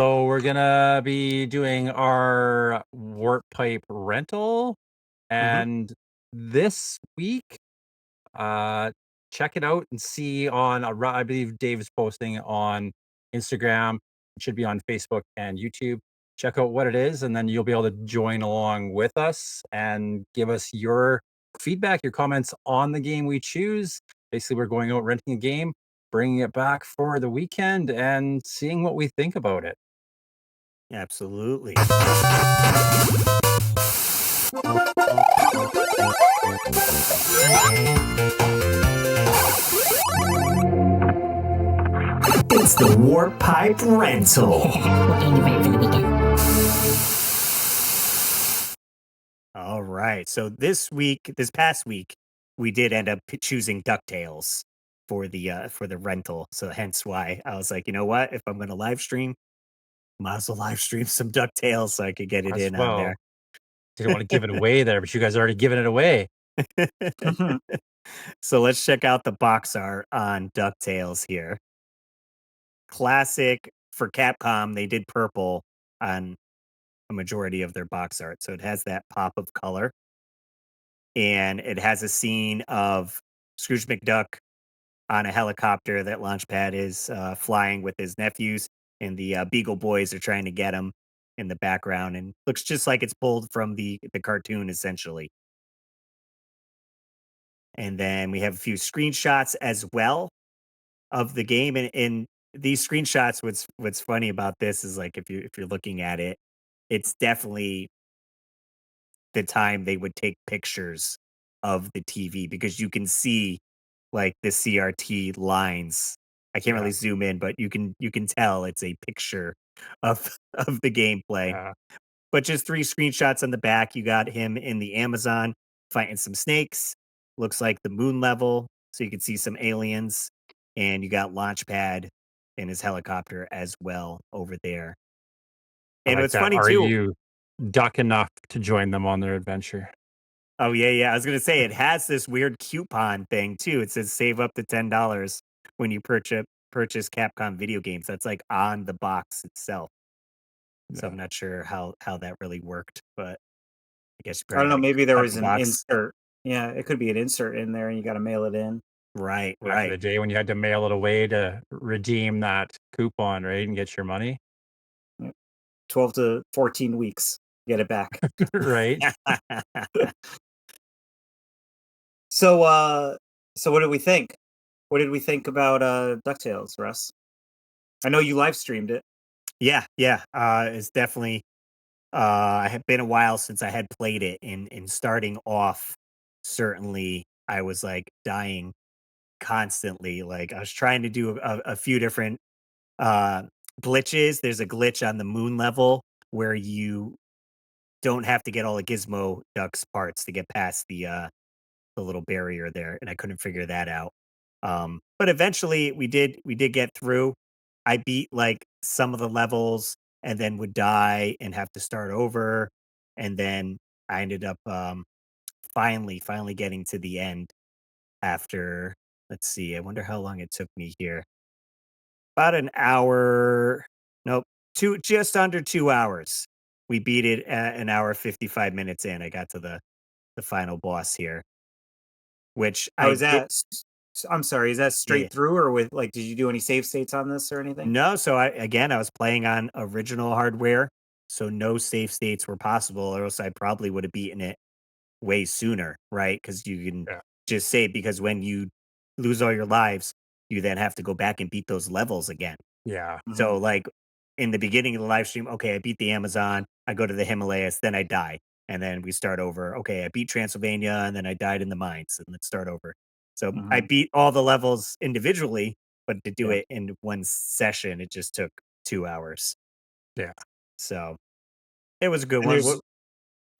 So we're gonna be doing our warp pipe rental, Mhm. and this week, uh, check it out and see on. I believe Dave is posting on Instagram. It should be on Facebook and YouTube. Check out what it is, and then you'll be able to join along with us and give us your feedback, your comments on the game we choose. Basically, we're going out renting a game, bringing it back for the weekend, and seeing what we think about it. Absolutely. It's the Warp Pipe Rental. What game you playing for the weekend? All right. So this past week, we did end up choosing DuckTales for the rental. So hence why I was like, you know what? If I'm going to live stream, might as well live stream some DuckTales so I could get it As in on there. well. Didn't want to give it away there, but you guys are already giving it away. So let's check out the box art on DuckTales here. Classic for Capcom, they did purple on a majority of their box art. So it has that pop of color. And it has a scene of Scrooge McDuck on a helicopter that Launchpad is flying with his nephews, and the Beagle Boys are trying to get him in the background, and looks just like it's pulled from the cartoon essentially. And then we have a few screenshots as well of the game, and these screenshots. What's funny about this is like if you're looking at it, it's definitely the time they would take pictures of the TV because you can see like the CRT lines. I can't Yeah, really zoom in, but you can tell it's a picture of of the gameplay. yeah. But just three screenshots on the back. You got him in the Amazon fighting some snakes. Looks like the moon level, so you can see some aliens. And you got Launchpad in his helicopter as well over there. I And like what's that. funny Are too, you duck enough to join them on their adventure? oh, yeah, yeah. I was gonna say it has this weird coupon thing too. It says save up to $10 when you purchase Capcom video games. That's like on the box itself. So Yeah. I'm not sure how that really worked, but I guess you I probably don't know. got to Maybe there cut was the an box. insert. Yeah, it could be an insert in there, and you got to mail it in. Right, Back in right. the day when you had to mail it away to redeem that coupon, right, and get your money, Yeah, 12 to 14 weeks, get it back. right? So, so what did we think? What did we think about Ducktales, Russ? I know you live streamed it. Yeah, yeah. It's definitely it had been a while since I had played it, and starting off, certainly I was like dying constantly. Like I was trying to do a few different uh glitches. There's a glitch on the moon level where you don't have to get all the Gizmo Ducks parts to get past the little barrier there, and I couldn't figure that out. But eventually we did get through. I beat like some of the levels and then would die and have to start over. And then I ended up finally getting to the end after, let's see, I wonder how long it took me here. About an hour, nope, just under 2 hours. We beat it at an hour 55 minutes in. I got to the final boss here, which How I is did. that? I'm sorry. Is that Yeah, yeah. straight through, or with like? Did you do any save states on this or anything? No, so I was playing on original hardware, so no save states were possible, or else I probably would have beaten it way sooner, right? Because you can Yeah, just save because when you lose all your lives, you then have to go back and beat those levels again. yeah, Hmm. So like in the beginning of the live stream, okay, I beat the Amazon, I go to the Himalayas, then I die. And then we start over. Okay, I beat Transylvania and then I died in the mines and let's start over. So I Hmm. beat all the levels individually, but to do Yeah. it in one session, it just took 2 hours. yeah. So it was a good And one.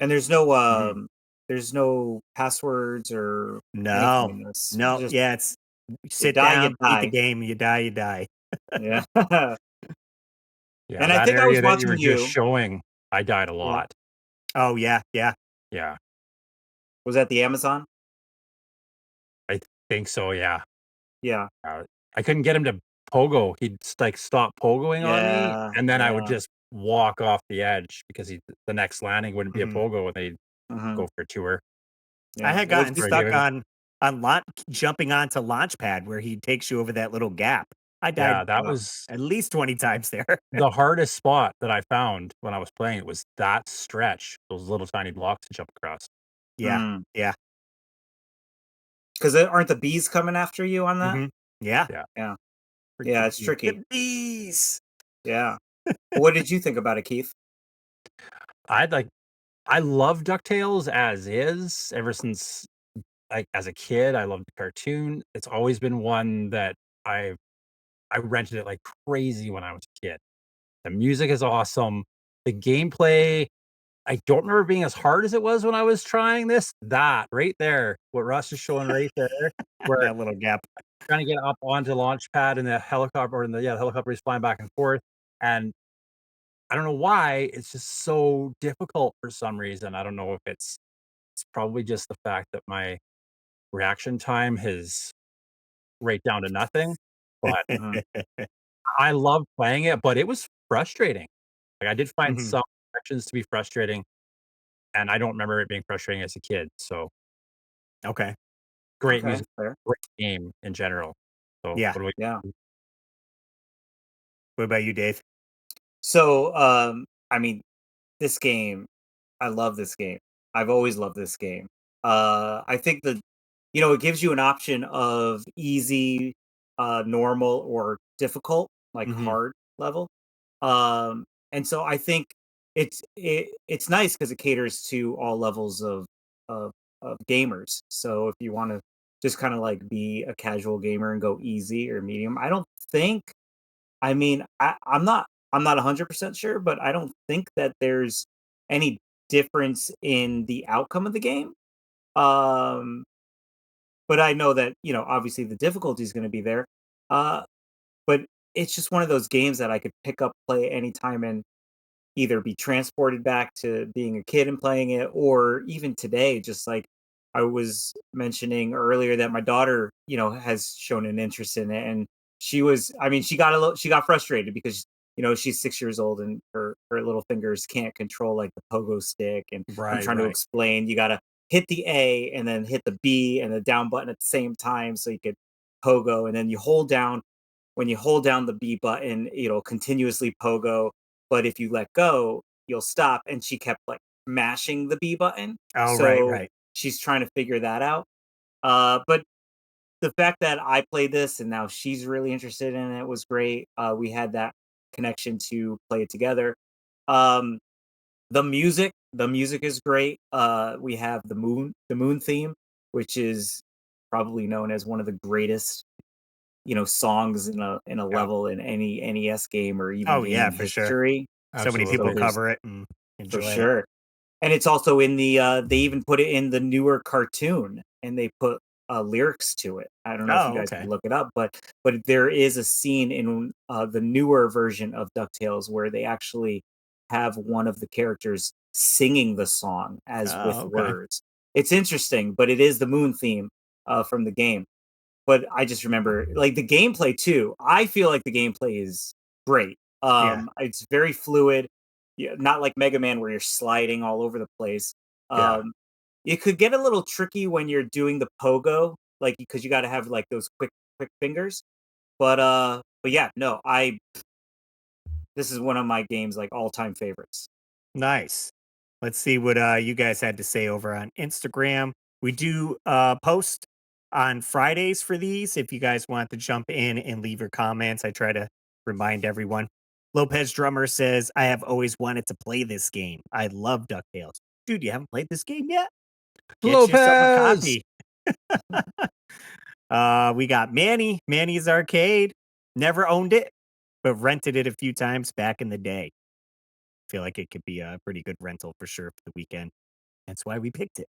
there's no Mhm. there's no passwords or anything No, in this. no, Just yeah, it's you you sit die, you down, beat the die. game, you die, you die. Yeah. Yeah, And I that think I was area that you watching were just you. showing, I died a Yeah. lot. Oh yeah, yeah. Yeah, Was that the Amazon? I think so, yeah. Yeah. I couldn't get him to pogo. He'd like stop pogoing on me, Yeah, and then I would yeah. just walk off the edge because the next landing wouldn't be a Mhm. pogo, and they'd Mhm. go for a tour. I Yeah. had What'd gotten you Or stuck even on launch jumping onto Launchpad where he takes you over that little gap. I died yeah, that uh, was at least 20 times there. the hardest spot that I found when I was playing it was that stretch, those little tiny blocks to jump across. Yeah, mm. yeah, 'Cause aren't the bees coming after you on that? mhm, yeah, Yeah. Yeah. Yeah, freaking it's bees. tricky. The bees! Yeah. What did you think about it, Keith? I'd like I love DuckTales as is ever since, like, as a kid, I loved the cartoon. It's always been one that I I rented it like crazy when I was a kid. The music is awesome. The gameplay, I don't remember being as hard as it was when I was trying this. That right there, what Russ is showing right there, where That little gap. trying to get up onto the launch pad and the helicopter or in the helicopter is flying back and forth, and I don't know why, it's just so difficult for some reason. I don't know if it's probably just the fact that my reaction time is right down to nothing, but Mhm. I love playing it, but it was frustrating. Like, I did find Mhm, some sections to be frustrating, and I don't remember it being frustrating as a kid, so okay, great Okay, music, fair. great game in general. So, yeah. what do we Yeah. What about you, Dave? So, I mean, this game, I love this game. I've always loved this game. I think that it gives you an option of easy, normal, or difficult, like Mhm, hard level. And so I think it's nice because it caters to all levels of of gamers. So if you want to just kind of like be a casual gamer and go easy or medium, I don't think I mean, I'm not 100% sure, but I don't think that there's any difference in the outcome of the game. Um, but I know that, obviously the difficulty is going to be there. Uh, but it's just one of those games that I could pick up, play anytime, and either be transported back to being a kid and playing it, or even today, just like I was mentioning earlier, that my daughter, has shown an interest in it, and she got frustrated because she's 6 years old and her little fingers can't control like the pogo stick, and I'm right, trying to right. explain you got to hit the A and then hit the B and the down button at the same time so you could pogo, and then you hold down when you hold down the B button, it'll continuously pogo, but if you let go, you'll stop. And she kept like mashing the B button. Oh, right, So right. she's trying to figure that out. But the fact that I played this and now she's really interested in it was great. We had that connection to play it together. Um, the music is great. We have the moon theme, which is probably known as one of the greatest songs in a yeah, level in any NES game or even Oh, yeah, gaming for sure. history. So many So people absolutely. there's cover it and for enjoy it. sure. And it's also in they even put it in the newer cartoon and they put lyrics to it. I don't know if you Oh, guys okay. can look it up, but there is a scene in the newer version of DuckTales where they actually have one of the characters singing the song as Oh, with okay. words. It's interesting, but it is the moon theme from the game. But I just remember, like, the gameplay too, I feel like the gameplay is great. Yeah, It's very fluid, yeah, not like Mega Man where you're sliding all over the place. Yeah. Um, it could get a little tricky when you're doing the pogo, like, because you gotta have, like, those quick fingers. But yeah, no, I this is one of my games, like, all-time favorites. nice. Let's see what you guys had to say over on Instagram. We do post on Fridays for these. If you guys want to jump in and leave your comments, I try to remind everyone. Lopez Drummer says, I have always wanted to play this game. I love DuckTales. Dude, you haven't played this game yet? Get yourself a Lopez! copy. We got Manny, Manny's Arcade. Never owned it, but rented it a few times back in the day. Feel like it could be a pretty good rental for sure for the weekend. That's why we picked it.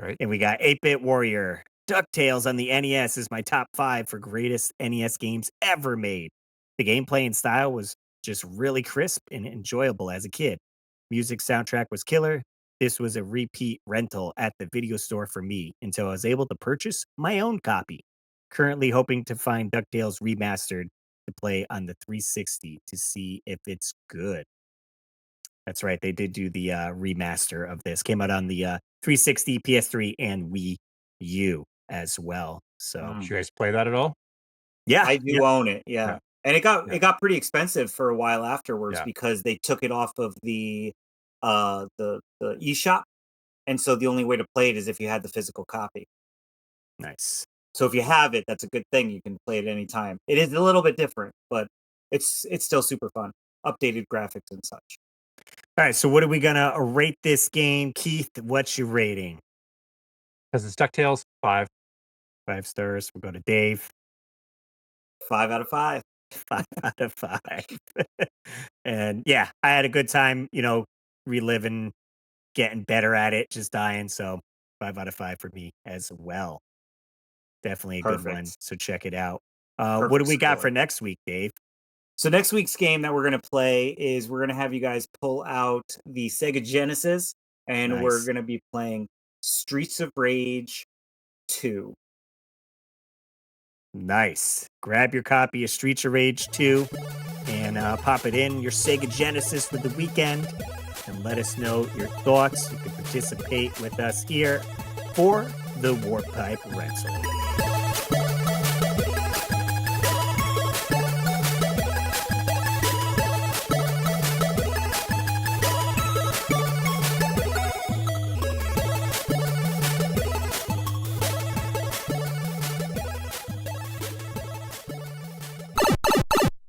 Right? And we got 8-Bit Warrior. DuckTales on the NES is my top 5 for greatest NES games ever made. The gameplay and style was just really crisp and enjoyable as a kid. Music soundtrack was killer. This was a repeat rental at the video store for me until I was able to purchase my own copy. Currently hoping to find DuckTales remastered to play on the 360 to see if it's good. That's right. They did do the remaster of this. Came out on the 360, PS3, and Wii U as well. So Did you guys play that at all? yeah, I yeah, do own it, Yeah, yeah. And it got yeah, it got pretty expensive for a while afterwards yeah. because they took it off of the eShop, and so the only way to play it is if you had the physical copy. nice. So if you have it, that's a good thing. You can play it anytime. It is a little bit different, but it's still super fun. Updated graphics and such. All right. So what are we gonna rate this game, Keith? What's your rating? Because it's DuckTales, 5. 5 stars. We'll go to Dave. 5 out of 5. 5 out of 5. And yeah, I had a good time, reliving, getting better at it, just dying. So 5 out of 5 for me as well. Definitely a good one. Perfect. So check it out. What do Perfect we got for score. next week, Dave? So next week's game that we're gonna play is we're gonna have you guys pull out the Sega Genesis, and we're Nice. gonna be playing Streets of Rage 2. Nice. Grab your copy of Streets of Rage 2 and pop it in your Sega Genesis for the weekend and let us know your thoughts. You can participate with us here for the Warpipe Rental.